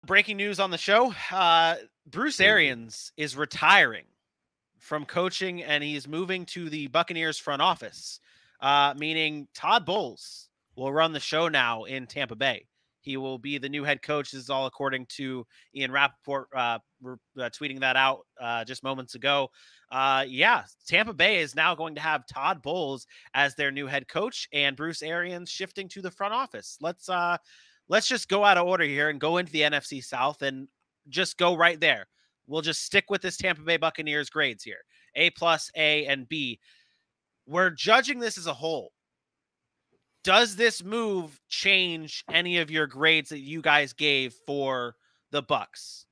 breaking news on the show. Bruce Arians is retiring from coaching, and he's moving to the Buccaneers front office, meaning Todd Bowles will run the show now in Tampa Bay. He will be the new head coach. This is all according to Ian Rappaport tweeting that out just moments ago. Tampa Bay is now going to have Todd Bowles as their new head coach, and Bruce Arians shifting to the front office. Let's just go out of order here and go into the NFC South and just go right there. We'll just stick with this Tampa Bay Buccaneers grades here. A+, A, and B. We're judging this as a whole. Does this move change any of your grades that you guys gave for the Bucs?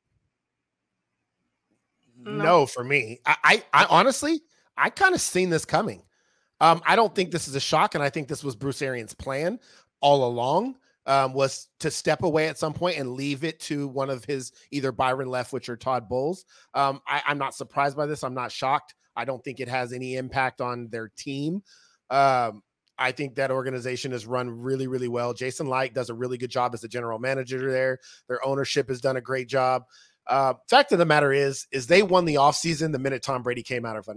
No, for me. I honestly, I kind of seen this coming. I don't think this is a shock, and I think this was Bruce Arians' plan all along, was to step away at some point and leave it to one of his either Byron Leftwich or Todd Bowles. I'm not surprised by this. I'm not shocked. I don't think it has any impact on their team. I think that organization is run really, really well. Jason Light does a really good job as the general manager there. Their ownership has done a great job. Fact of the matter is they won the offseason the minute Tom Brady came out of,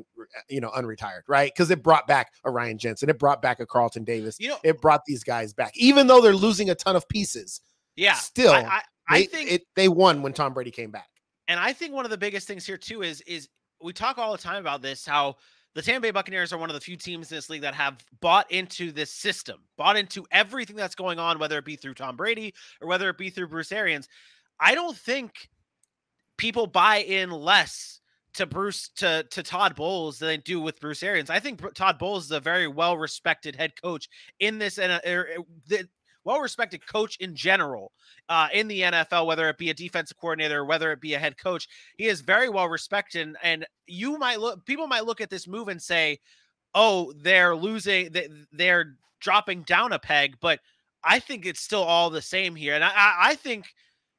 unretired, right? Because it brought back a Ryan Jensen. It brought back a Carlton Davis. It brought these guys back, even though they're losing a ton of pieces. Yeah. Still, I think they won when Tom Brady came back. And I think one of the biggest things here too is we talk all the time about this, how the Tampa Bay Buccaneers are one of the few teams in this league that have bought into this system, bought into everything that's going on, whether it be through Tom Brady or whether it be through Bruce Arians. I don't think people buy in less to Todd Bowles than they do with Bruce Arians. I think Todd Bowles is a very well-respected head coach in this, well-respected coach in general in the NFL, whether it be a defensive coordinator or whether it be a head coach. He is very well-respected, and people might look at this move and say, oh, they're losing, they're dropping down a peg, but I think it's still all the same here. And I think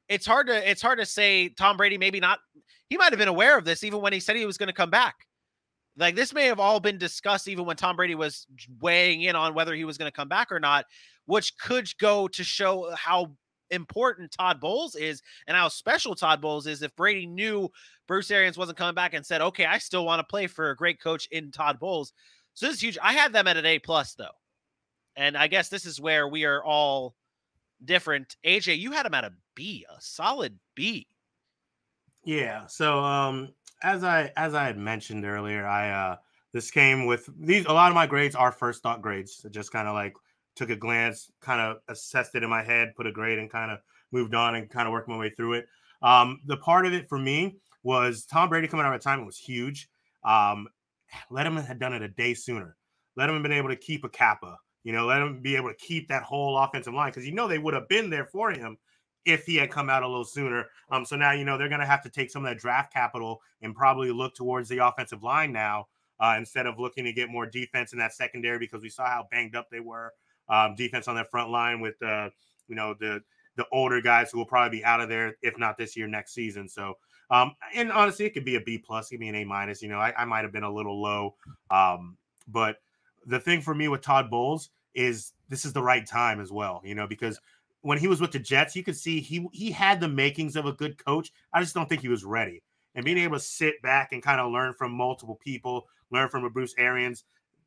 it's hard to say Tom Brady, maybe not. He might have been aware of this even when he said he was going to come back. Like, this may have all been discussed even when Tom Brady was weighing in on whether he was going to come back or not, which could go to show how important Todd Bowles is and how special Todd Bowles is. If Brady knew Bruce Arians wasn't coming back and said, okay, I still want to play for a great coach in Todd Bowles. So this is huge. I had them at an A+ though. And I guess this is where we are all different. AJ, you had them at a B, a solid B. Yeah. So, as I had mentioned earlier, this came with these. A lot of my grades are first thought grades. So just kind of like took a glance, kind of assessed it in my head, put a grade, and kind of moved on and kind of worked my way through it. The part of it for me was Tom Brady coming out of retirement was huge. Let him have done it a day sooner. Let him have been able to keep a Kappa. Let him be able to keep that whole offensive line, because they would have been there for him if he had come out a little sooner. So now, they're going to have to take some of that draft capital and probably look towards the offensive line now instead of looking to get more defense in that secondary, because we saw how banged up they were. Defense on that front line with, the older guys who will probably be out of there, if not this year, next season. So, and honestly, it could be a B+, it could be an A-. I might have been a little low. But the thing for me with Todd Bowles is this is the right time as well, because when he was with the Jets, you could see he had the makings of a good coach. I just don't think he was ready. And being able to sit back and kind of learn from multiple people, learn from a Bruce Arians,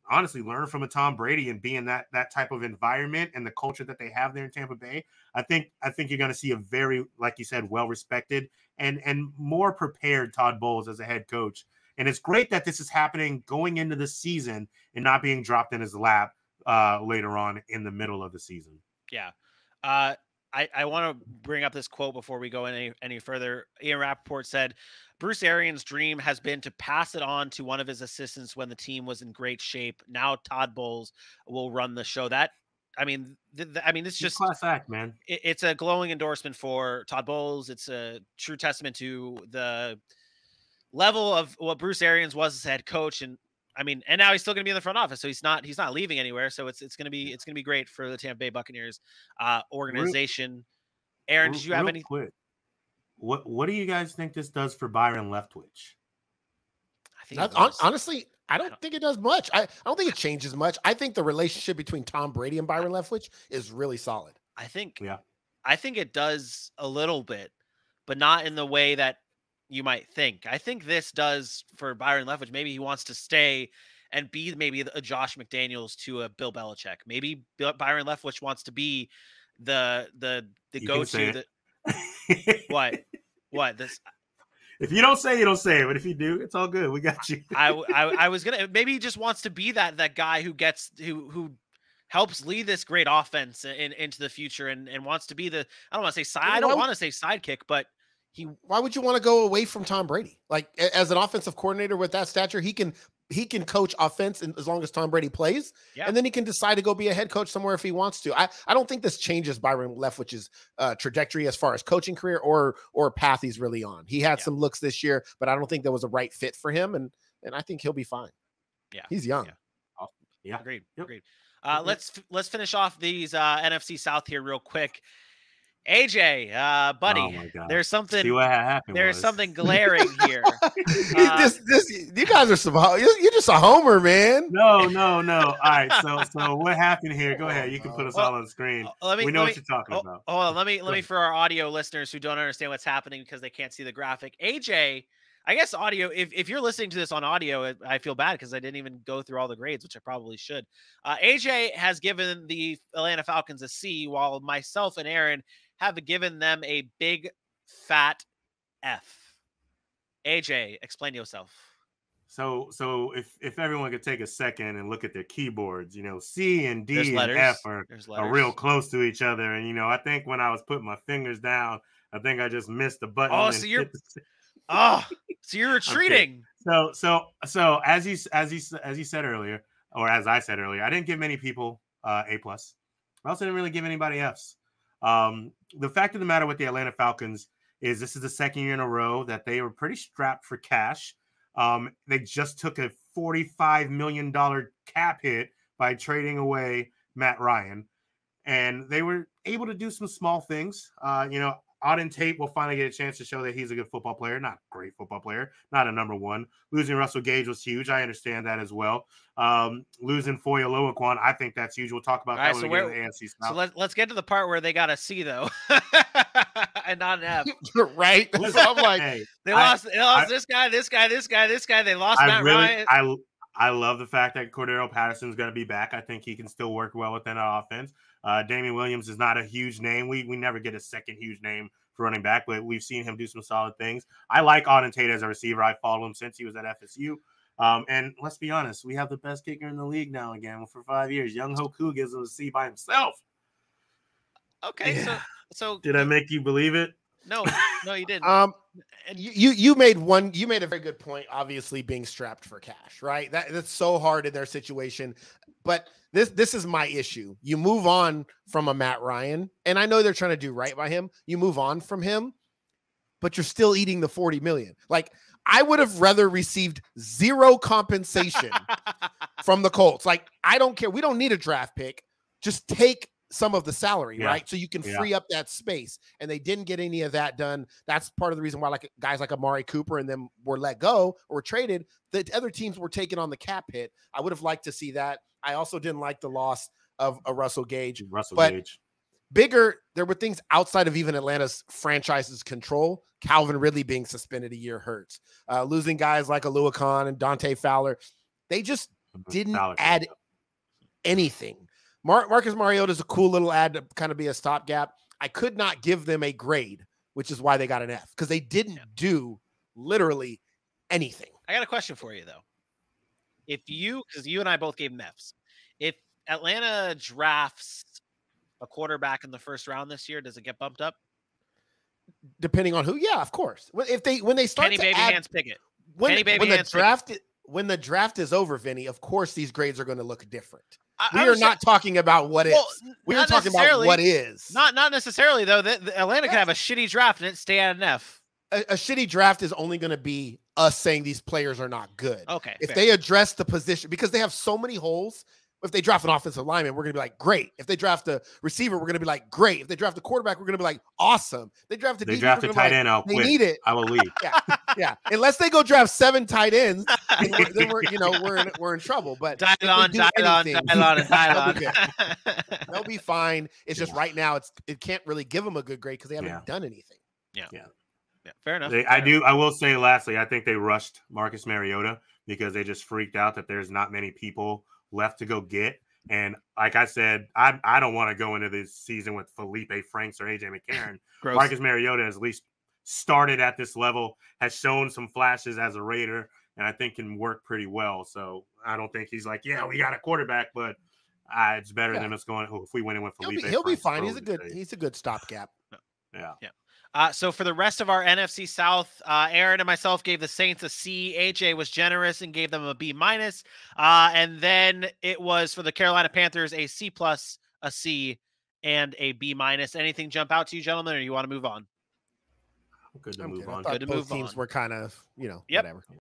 honestly, learn from a Tom Brady and be in that type of environment and the culture that they have there in Tampa Bay, I think you're going to see a very, like you said, well-respected and more prepared Todd Bowles as a head coach. And it's great that this is happening going into the season and not being dropped in his lap later on in the middle of the season. Yeah. I want to bring up this quote before we go any further. Ian Rappaport said, Bruce Arians' dream has been to pass it on to one of his assistants when the team was in great shape. Now Todd Bowles will run the show. It's just class act, man. It's a glowing endorsement for Todd Bowles. It's a true testament to the level of what Bruce Arians was as head coach. And now he's still going to be in the front office, so he's not leaving anywhere. So it's going to be great for the Tampa Bay Buccaneers organization. Aaron, did you have any? Quick. What do you guys think this does for Byron Leftwich? Honestly, I don't think it does much. I don't think it changes much. I think the relationship between Tom Brady and Byron Leftwich is really solid. I think it does a little bit. but not in the way that you might think. I think this does for Byron Leftwich. Maybe he wants to stay and be maybe a Josh McDaniels to a Bill Belichick. Maybe Byron Leftwich wants to be the go-to. What this? If you don't say, you don't say it. But if you do, it's all good. We got you. I was gonna, maybe he just wants to be that guy who helps lead this great offense into the future and wants to be the, I don't want to say side. I don't want to say sidekick, but why would you want to go away from Tom Brady? Like, as an offensive coordinator with that stature, he can coach offense as long as Tom Brady plays. Yeah. And then he can decide to go be a head coach somewhere if he wants to. I don't think this changes Byron Leftwich's trajectory as far as coaching career or path he's really on. He had some looks this year, but I don't think that was a right fit for him. And I think he'll be fine. Yeah. He's young. Yeah. Agreed. Yep. Agreed. Let's finish off these NFC South here real quick. AJ, buddy, there's something. See what happened. There's something glaring here. You guys are you're just a homer, man. No. All right. So what happened here? Go ahead. You can put us all on the screen. We know what you're talking about. Hold on. Let me for our audio listeners who don't understand what's happening because they can't see the graphic. AJ, I guess audio. If you're listening to this on audio, I feel bad because I didn't even go through all the grades, which I probably should. AJ has given the Atlanta Falcons a C, while myself and Aaron have given them a big fat F. AJ, explain yourself. So if everyone could take a second and look at their keyboards, C and D and F are real close to each other. And, I think when I was putting my fingers down, I think I just missed the button. Oh, so you're retreating. Okay. So as you said earlier, or as I said earlier, I didn't give many people A+. I also didn't really give anybody Fs. The fact of the matter with the Atlanta Falcons is this is the second year in a row that they were pretty strapped for cash. They just took a $45 million cap hit by trading away Matt Ryan, and they were able to do some small things. Auden Tate will finally get a chance to show that he's a good football player, not a great football player, not a number one. Losing Russell Gage was huge. I understand that as well. Losing Foye Oluokun, I think that's huge. We'll talk about that when we get to the AFC South. So let's get to the part where they got a C, though, and not an F. Right? So I'm like, they lost this guy. They lost Matt Ryan. I love the fact that Cordero Patterson's going to be back. I think he can still work well within our offense. Damien Williams is not a huge name. We never get a second huge name for running back, but we've seen him do some solid things. I like Auden Tate as a receiver. I followed him since he was at FSU. And let's be honest, we have the best kicker in the league now again for 5 years. Young Hoku gives him a C by himself. Okay, yeah. So did I make you believe it? No, you didn't. You made a very good point, obviously being strapped for cash, right? That's so hard in their situation. But this is my issue. You move on from a Matt Ryan, and I know they're trying to do right by him. You move on from him, but you're still eating the $40 million. Like, I would have rather received zero compensation from the Colts. Like, I don't care. We don't need a draft pick. Just take some of the salary, right? So you can free up that space. And they didn't get any of that done. That's part of the reason why guys like Amari Cooper and them were let go or traded. The other teams were taking on the cap hit. I would have liked to see that. I also didn't like the loss of a Russell Gage. Bigger, there were things outside of even Atlanta's franchise's control. Calvin Ridley being suspended a year hurts. Losing guys like Oluokun and Dante Fowler. They just didn't add anything. Marcus Mariota is a cool little ad to kind of be a stopgap. I could not give them a grade, which is why they got an F, because they didn't do literally anything. I got a question for you, though. Because you and I both gave them Fs. If Atlanta drafts a quarterback in the first round this year, does it get bumped up? Depending on who, yeah, of course. When they start Kenny to Babyhands Pickett. When the draft is over, Vinny, of course these grades are going to look different. We are not talking about what is. We are talking about what is. Not necessarily, though. The Atlanta could have a shitty draft and it stay at an F. A shitty draft is only going to be us saying these players are not good. Okay. If they address the position, because they have so many holes. If they draft an offensive lineman, we're going to be like, great. If they draft a receiver, we're going to be like, great. If they draft a quarterback, we're going to be like, awesome. They draft a tight end, I'll quit. Need it. I will leave. Yeah. Unless they go draft 7 tight ends, then we're in trouble. But dial on. They'll be fine. It's just right now, it can't really give them a good grade because they haven't done anything. Yeah. Fair enough. I will say lastly, I think they rushed Marcus Mariota because they just freaked out that there's not many people left to go get. And like I said, I don't want to go into this season with Felipe Franks or AJ McCarron. Marcus Mariota has at least started at this level, has shown some flashes as a Raider, and I think can work pretty well. So I don't think he's like, yeah, we got a quarterback, but it's better than us going. If we went in with Felipe, he'll be fine. He's a good stopgap. Yeah. So for the rest of our NFC South, Aaron and myself gave the Saints a C. AJ was generous and gave them a B-. And then it was for the Carolina Panthers a C+, a C, and a B-. Anything jump out to you, gentlemen, or you want to move on? Good to move on. Good to move on. Teams were kind of, whatever.